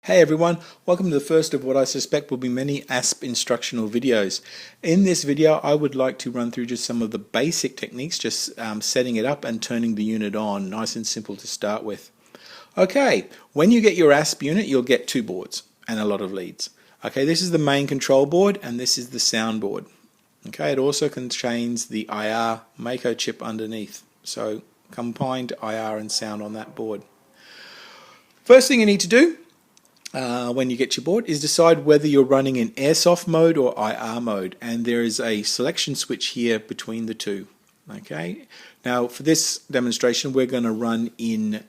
Hey everyone, welcome to the first of what I suspect will be many ASP instructional videos. In this video I would like to run through just some of the basic techniques, just setting it up and turning the unit on, nice and simple to start with. Okay, when you get your ASP unit you'll get two boards and a lot of leads. Okay, this is the main control board and this is the sound board. Okay, it also contains the IR Mako chip underneath, so combined IR and sound on that board. First thing you need to do when you get your board is decide whether you're running in airsoft mode or IR mode, and there is a selection switch here between the two. Okay, now for this demonstration we're going to run in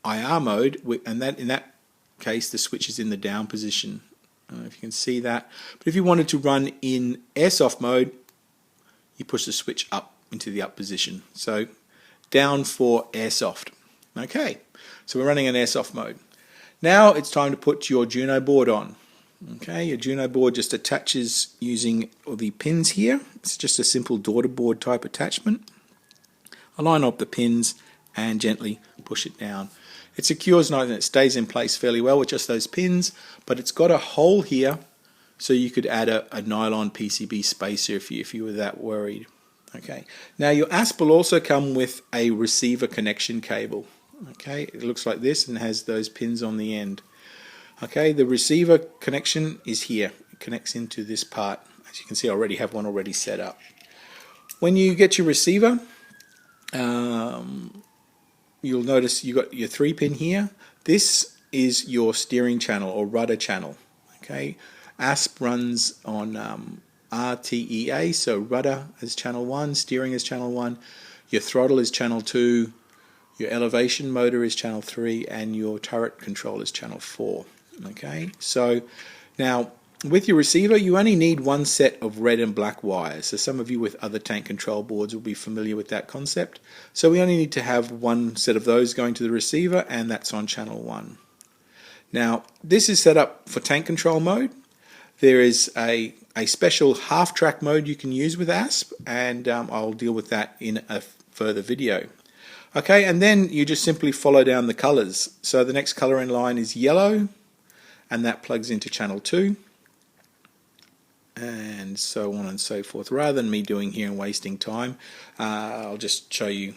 IR mode, and that in that case the switch is in the down position. I don't know if you can see that, but if you wanted to run in airsoft mode you push the switch up into the up position, so down for airsoft. Okay, so we're running in airsoft mode. Now it's time to put your Juno board on. Okay, your Juno board just attaches using the pins here. It's just a simple daughter board type attachment. Align up the pins and gently push it down. It secures nice and it stays in place fairly well with just those pins, but it's got a hole here so you could add a nylon PCB spacer if you were that worried. Okay, now your ASP will also come with a receiver connection cable. Okay, it looks like this and has those pins on the end. Okay, the receiver connection is here. It connects into this part. As you can see, I already have one already set up. When you get your receiver, you'll notice you got your 3-pin here. This is your steering channel or rudder channel. Okay, ASP runs on RTEA, so rudder is channel 1, steering is channel 1, your throttle is channel 2, your elevation motor is channel 3, and your turret control is channel 4. Okay, so now with your receiver you only need one set of red and black wires. So some of you with other tank control boards will be familiar with that concept. So we only need to have one set of those going to the receiver, and that's on channel 1. Now this is set up for tank control mode. There is a special half-track mode you can use with ASP, and I'll deal with that in a further video. Okay, and then you just simply follow down the colors. So the next color in line is yellow, and that plugs into channel 2, and so on and so forth. Rather than me doing here and wasting time, I'll just show you,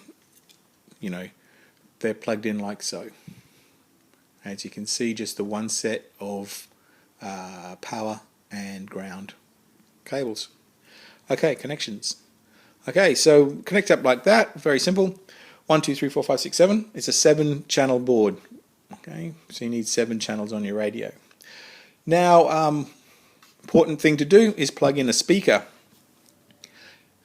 they're plugged in like so. As you can see, just the one set of power and ground cables. Okay, connections. Okay, so connect up like that, very simple. 1, 2, 3, 4, 5, 6, 7. It's a 7-channel board. Okay, so you need 7 channels on your radio. Now, important thing to do is plug in a speaker.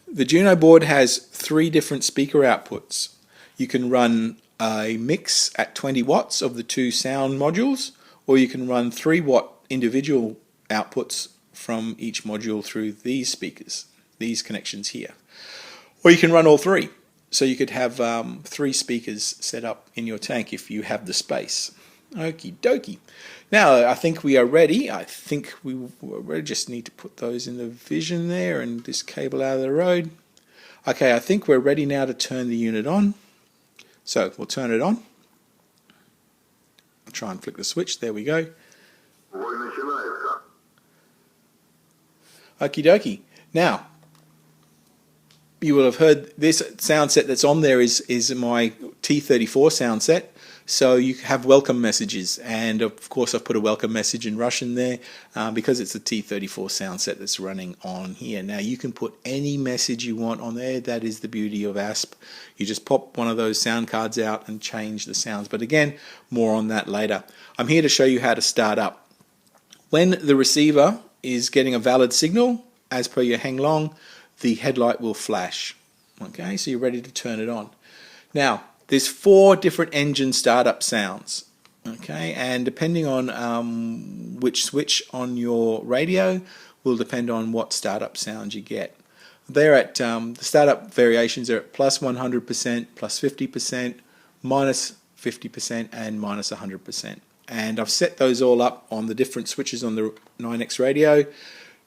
The Juno board has 3 different speaker outputs. You can run a mix at 20 watts of the 2 sound modules, or you can run 3-watt individual outputs from each module through these speakers, these connections here. Or you can run all 3. So you could have 3 speakers set up in your tank if you have the space. Okie dokie. Now I think we are ready. I think we just need to put those in the vision there and this cable out of the road. Okay, I think we're ready now to turn the unit on. So we'll turn it on. I'll try and flick the switch. There we go. Okie dokie. Now, you will have heard this sound set that's on there is my T34 sound set. So you have welcome messages, and of course I've put a welcome message in Russian there because it's a T34 sound set that's running on here. Now you can put any message you want on there. That is the beauty of ASP. You just pop one of those sound cards out and change the sounds. But again, more on that later. I'm here to show you how to start up. When the receiver is getting a valid signal, as per your hang long, the headlight will flash. Okay, so you're ready to turn it on. Now, there's 4 different engine startup sounds. Okay, and depending on which switch on your radio will depend on what startup sound you get. They're at the startup variations are at plus 100%, plus 50%, minus 50%, and minus 100%. And I've set those all up on the different switches on the 9X radio.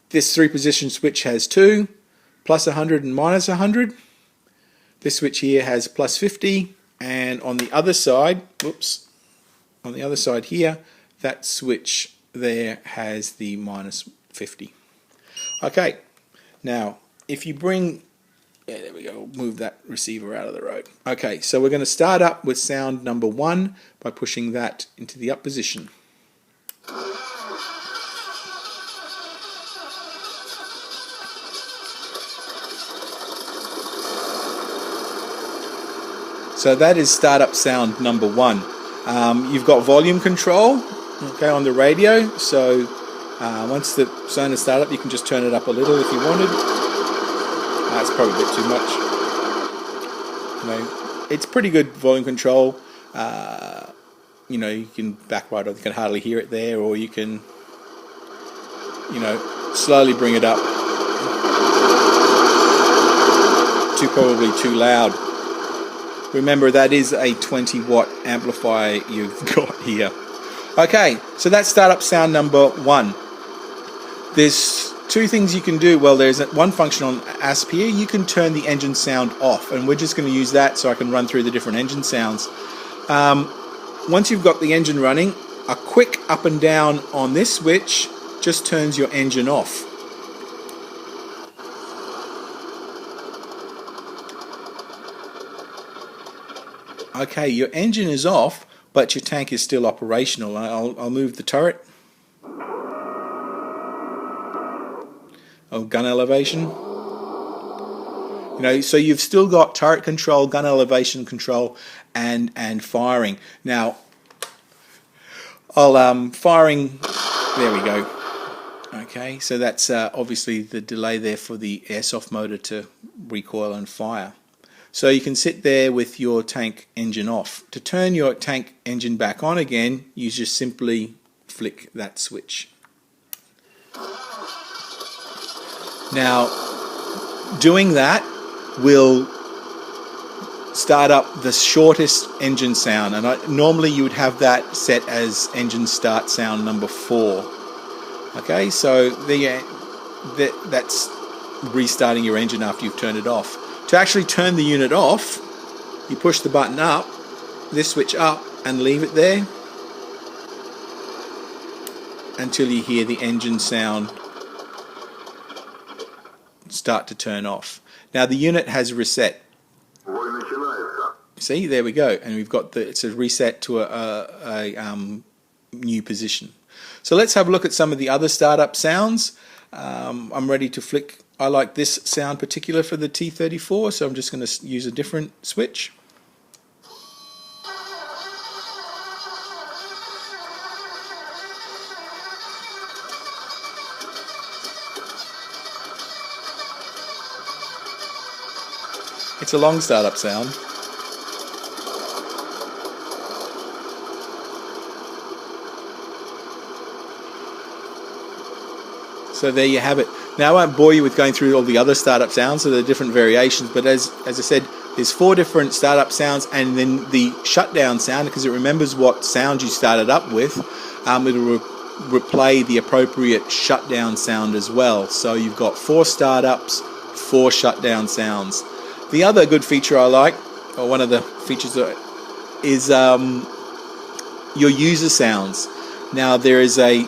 This 3-position switch has 2. Plus 100 and minus 100. This switch here has plus 50, and on the other side, on the other side here, that switch there has the -50. Okay, now if you bring, yeah, there we go, move that receiver out of the road. Okay, so we're going to start up with sound number 1 by pushing that into the up position. So that is startup sound number 1. You've got volume control, okay, on the radio. So once the sound is started up, you can just turn it up a little if you wanted. That's probably a bit too much. It's pretty good volume control. You can backlight, or you can hardly hear it there, or you can, slowly bring it up to probably too loud. Remember, that is a 20-watt amplifier you've got here. Okay, so that's startup sound number 1. There's 2 things you can do. Well, there's one function on ASP here. You can turn the engine sound off, and we're just going to use that so I can run through the different engine sounds. Once you've got the engine running, a quick up and down on this switch just turns your engine off. Okay, your engine is off, but your tank is still operational. I'll move the turret. Gun elevation. So you've still got turret control, gun elevation control, and firing. Now, I'll firing. There we go. Okay, so that's obviously the delay there for the airsoft motor to recoil and fire. So you can sit there with your tank engine off. To turn your tank engine back on again, you just simply flick that switch. Now, doing that will start up the shortest engine sound, and normally you would have that set as engine start sound number 4. Okay, so that's restarting your engine after you've turned it off. To actually turn the unit off, you push the button up, this switch up, and leave it there until you hear the engine sound start to turn off. Now the unit has reset. See, there we go, and we've got it's a reset to a new position. So let's have a look at some of the other startup sounds. I'm ready to flick. I like this sound particular for the T34, so I'm just going to use a different switch. It's a long startup sound. So there you have it. Now I won't bore you with going through all the other startup sounds, so there are different variations, but as I said, there's 4 different startup sounds, and then the shutdown sound, because it remembers what sound you started up with, it'll replay the appropriate shutdown sound as well. So you've got 4 startups, 4 shutdown sounds. The other good feature I like, or one of the features is your user sounds. Now there is a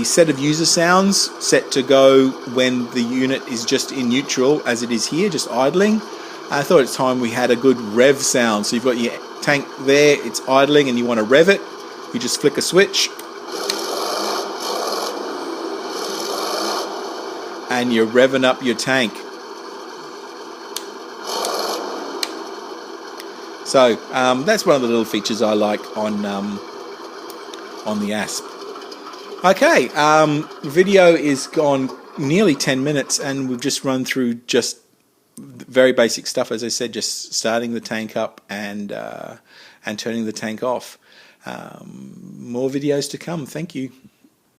set of user sounds set to go when the unit is just in neutral, as it is here, just idling. I thought it's time we had a good rev sound. So you've got your tank there, it's idling, and you want to rev it. You just flick a switch, and you're revving up your tank. So that's one of the little features I like on the ASP. Okay, video is gone nearly 10 minutes, and we've just run through just very basic stuff, as I said, just starting the tank up and turning the tank off. More videos to come. Thank you.